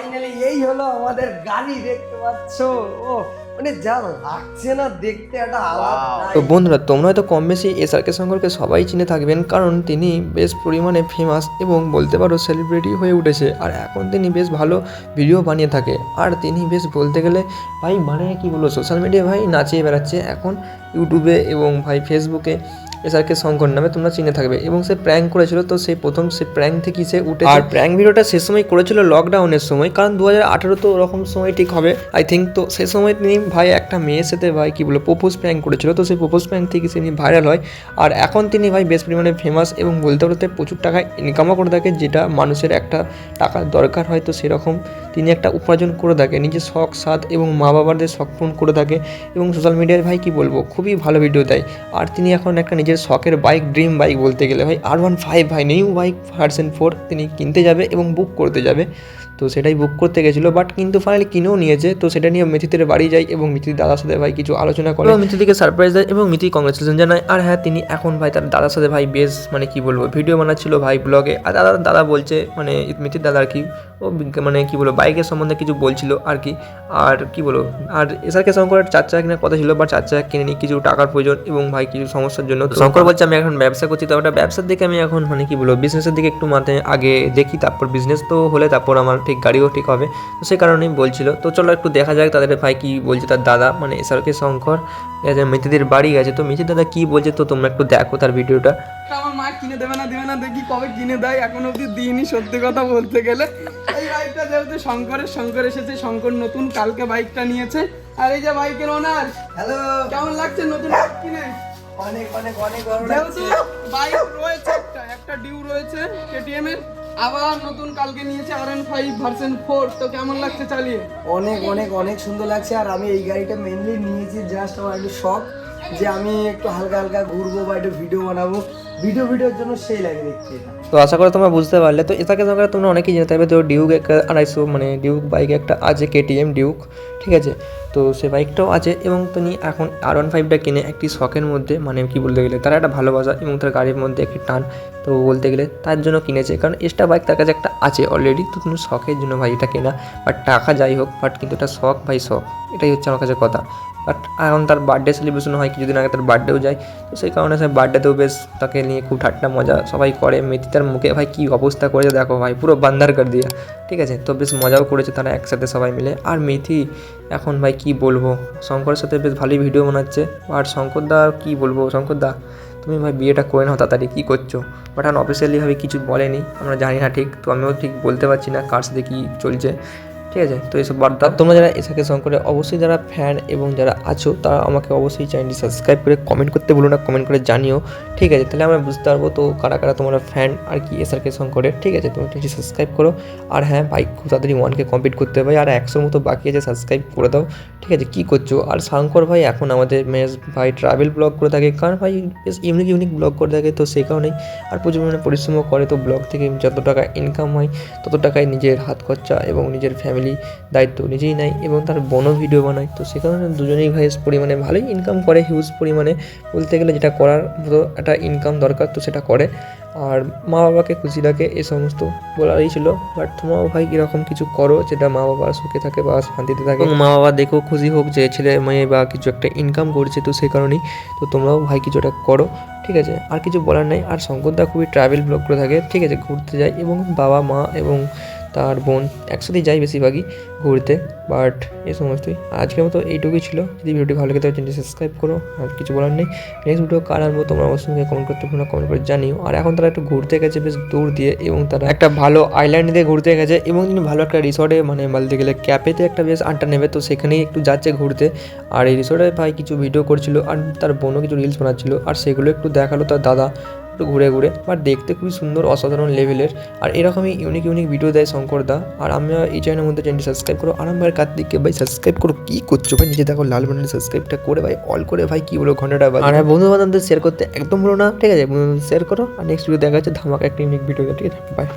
Finally এই হলো আমাদের গাড়ি, দেখতে পাচ্ছ। ও মানে যা লাগছে না দেখতে, একটা আলাদা। তো বন্ধুরা, তোমরা হয়তো কম বেশি এসআরকে শঙ্করকে সবাই চিনে থাকবেন, কারণ তিনি বেশ পরিমাণে ফেমাস এবং বলতে পারো সেলিব্রিটি হয়ে উঠেছে। আর এখন তিনি বেশ ভালো ভিডিও বানিয়ে থাকে। আর তিনি বেশ বলতে গেলে ভাই মানে কি বলবো, সোশ্যাল মিডিয়ায় ভাই নাচিয়ে বেড়াচ্ছে এখন ইউটিউবে এবং ভাই ফেসবুকে এসআরকে শঙ্কর নামে তোমরা চিনে থাকবে। এবং সে প্র্যাঙ্ক করেছিল, তো সেই প্রথম সে প্র্যাঙ্ক থেকেই সে উঠে। আর প্র্যাঙ্ক ভিডিওটা সে সময় করেছিল লকডাউনের সময়, কারণ 2018 তো ওরকম সময় ঠিক হবে আই থিঙ্ক। তো সেই সময় তিনি ভাই একটা মেয়ের সাথে ভাই কি বলবো প্রপোজ প্র্যাঙ্ক করেছিল, তো সেই প্রপোজ প্র্যাঙ্ক থেকে তিনি ভাইরাল হয়। আর এখন তিনি ভাই বেশ পরিমাণে ফেমাস এবং বলতে বলতে প্রচুর টাকা ইনকামও করে থাকে, যেটা মানুষের একটা টাকার দরকার হয়। তো সেরকম তিনি একটা উপার্জন করে থাকে, নিজের শখ সাধ এবং মা বাবাদের শখ পূরণ করে থাকে। এবং সোশ্যাল মিডিয়ায় ভাই কি বলবো খুবই ভালো ভিডিও দেয়। আর তিনি এখন একটা নিজের শখের বাইক, ড্রিম বাইক বলতে গেলে ভাই R15 ভাই নিউ বাইক ভার্সন 4 তিনি কিনতে যাবে এবং বুক করতে যাবে। তো সেটাই বুক করতে গেছিলো, বাট কিন্তু ফাইনালি কিনেও নিয়েছে। তো সেটা নিয়ে মিথিতের বাড়ি যায় এবং মিথির দাদার সাথে ভাই কিছু আলোচনা করে, মিথিদিকে সারপ্রাইজ দেয় এবং মিথি কংগ্রেচুলেশন জানায়। আর হ্যাঁ, তিনি এখন ভাই তার দাদার সাথে ভাই বেশ মানে কি বলবো ভিডিও বানাচ্ছিল ভাই ব্লগে। আর দাদা বলছে মানে মিথির দাদা আর কি, ও মানে কি বলবো বাইকের সম্বন্ধে কিছু বলছিল আর কি। আর কি বলবো, আর এসআরকে শঙ্করের 4 চাকা কেনার কথা ছিল, বাট 4 চাকা কিনে নি কিছু টাকার প্রয়োজন এবং ভাই কিছু সমস্যার জন্য। শঙ্কর বলছে আমি এখন ব্যবসা করছি, তো ওটা ব্যবসার দিকে আমি এখন মানে কি বলবো বিজনেসের দিকে একটু মাথায় আগে দেখি, তারপর বিজনেস তো হলে তারপর আমার ঠিক গাড়িও ঠিক হবে। তো সেই কারণেই বলছিল। তো চলো একটু দেখা যাক তাদের ভাই কি বলছে তার দাদা মানে এসআরকে শঙ্কর মিথিদের বাড়ি গেছে। তো মিথির দাদা কি বলছে তো তোমরা একটু দেখো তার ভিডিওটা। আমার মা কিনে দেবে না দেখি কবে কিনে দেয়, এখন অব্দি দিইনি সত্যি কথা বলতে গেলে। এই বাইকটা যেহেতু শঙ্কর এসেছে, শঙ্কর নতুন কালকে বাইকটা নিয়েছে। আর এই যে বাইকের ওনার, হ্যালো, কেমন লাগছে নতুন বাইক কিনে? অনেক অনেক অনেক ভালো যেহেতু লাগছে। বাইক রয়েছে, একটা ডিউ রয়েছে কেটিএম এর, আবার নতুন কালকে নিয়েছে R15 ভার্সন 4। তো কেমন লাগছে চালিয়ে? অনেক অনেক অনেক সুন্দর লাগছে। আর আমি এই গাড়িটা মেনলি নিয়েছি জাস্ট আমার একটু শখ, যে আমি একটু হালকা হালকা ঘুরবো বা একটু ভিডিও বানাবো। ভিডিওর জন্য সেই লাগে দেখতে এটা। তো আশা করি তোমরা বুঝতে পারলে। তো এটাকে তোমরা অনেকেই জেনে থাকবে, তো ডিউক 250 মানে ডিউক বাইক একটা আছে, কেটিএম ডিউক, ঠিক আছে। তো সে বাইকটাও আছে এবং তিনি এখন R15টা কিনে একটি শখের মধ্যে মানে কি বলতে গেলে তার একটা ভালোবাসা এবং তার গাড়ির মধ্যে একটি টান, তো বলতে গেলে তার জন্য কিনেছে। কারণ এক্সট্রা বাইক তার কাছে একটা আছে অলরেডি, তো তুমি শখের জন্য ভাই এটা কেনা। বাট টাকা যাই হোক, বাট কিন্তু এটা শখ ভাই, শখ, এটাই হচ্ছে আমার কাছে কথা। বাট এখন তার বার্থডে সেলিব্রেশন হয়, কিছুদিন আগে তার বার্থডেও যায়। তো সেই কারণে সে বার্থডেতেও বেশ তাকে নিয়ে খুব ঠাট্টা মজা সবাই করে। মিথি তার মুখে ভাই কী অবস্থা করেছে দেখো ভাই, পুরো বান্দার করে দিয়া, ঠিক আছে। তো বেশ মজাও করেছে তারা একসাথে সবাই মিলে। আর মিথি এখন ভাই কি বলবো শঙ্করের সাথে বেশ ভালোই ভিডিও বানাচ্ছে। আর শঙ্করদা কি বলবো, শঙ্করদা তুমি ভাই বিয়েটা করে নাও তাড়াতাড়ি, কী করছো? বাট এখন অফিসিয়ালিভাবে কিছু বলেনি, আমরা জানি না ঠিক। তো আমিও ঠিক বলতে পারছি না কার সাথে কী চলছে, ঠিক আছে। তো এইসব বার্তা তোমরা যারা এসআরকে শঙ্করের অবশ্যই যারা ফ্যান এবং যারা আছো তারা আমাকে অবশ্যই চ্যানেলটি সাবস্ক্রাইব করে কমেন্ট করতে বলো না, কমেন্ট করে জানিও, ঠিক আছে। তাহলে আমরা বুঝতে পারবো তো কারা কারা তোমরা ফ্যান আর কি এসআরকে শঙ্করের, ঠিক আছে। তোমরা চ্যানেলটি সাবস্ক্রাইব করো। আর হ্যাঁ, বাইক খুব তাড়াতাড়ি 1K কমপ্লিট করতে হবে, আর 100 মতো বাকি আছে, সাবস্ক্রাইব করে দাও, ঠিক আছে। কী করছো? আর শঙ্কর ভাই এখন আমাদের মেস ভাই ট্রাভেল ব্লগ করে থাকে, কারণ ভাই বেশ ইউনিক ব্লগ করে থাকে। তো সেই কারণেই আর প্রচুর পরিমাণে পরিশ্রমও করে। তো ব্লগ থেকে যত টাকা ইনকাম হয় তত টাকায় নিজের হাত খরচা এবং নিজের ফ্যামিলি দায়িত্ব নিজেই নেয় এবং তার বোনও ভিডিও বানায়। তো সে কারণে দুজনেই ভাই পরিমাণে ভালোই ইনকাম করে, হিউজ পরিমাণে বলতে গেলে, যেটা করার মতো একটা ইনকাম দরকার তো সেটা করে। আর মা বাবাকে খুশি রাখে, এই সমস্ত বলারই ছিল। বাট তোমরাও ভাই এরকম কিছু করো যেটা মা বাবা সুখে থাকে বা শান্তিতে থাকে, এবং মা বাবা দেখেও খুশি হোক যে ছেলে মেয়ে বা কিছু একটা ইনকাম করছে। তো সেই কারণেই তো তোমরাও ভাই কিছু একটা করো, ঠিক আছে। আর কিছু বলার নেই। আর শঙ্করদা খুবই ট্রাভেল ব্লগ করে থাকে, ঠিক আছে, ঘুরতে যায় এবং বাবা মা এবং তার বোন একসাথেই যায় বেশিরভাগই ঘুরতে। বাট এই সমস্তই আজকের মতো এইটুকুই ছিল। যদি ভিডিওটি ভালো লাগে তাহলে চ্যানেলটি সাবস্ক্রাইব করো। আর কিছু বলার নেই। নেক্সট ভিডিও কার আনবো তোমরা আমার সঙ্গে কমেন্ট করতে ভুলো না, কমেন্ট করে জানিও। আর এখন তারা একটু ঘুরতে গেছে বেশ দূর দিয়ে, এবং তারা একটা ভালো আইল্যান্ড দিয়ে ঘুরতে গেছে এবং তিনি ভালো একটা রিসর্টে মানে বলতে গেলে ক্যাফেতে একটা বেশ আড্ডা নেবে, তো সেখানেই একটু যাচ্ছে ঘুরতে। আর এই রিসর্টে ভাই কিছু ভিডিও করছিল আর তার বোনও কিছু রিলস বানাচ্ছিল, আর সেগুলো একটু দেখালো তার দাদা ঘুরে ঘুরে। বাট দেখতে খুবই সুন্দর, অসাধারণ লেভেলের। আর এরকমই ইউনিক ভিডিও দেয় শঙ্করদা। আর আমরা এই চ্যানেলের মধ্যে চ্যানেলটি সাবস্ক্রাইব করো। আর আমার কার্তিককে ভাই সাবস্ক্রাইব করো, কী করছো ভাই? নিজে দেখো লাল বাটনে সাবস্ক্রাইবটা করে ভাই অল করে ভাই কী বলো ঘন্টাটা বাজে। আর বন্ধু বান্ধবদের শেয়ার করতে একদম বলো না, ঠিক আছে। বন্ধু শেয়ার করো। আর নেক্সট ভিডিও দেখা যাচ্ছে ধামাকা একটা ইউনিক ভিডিও, ঠিক আছে। বাই।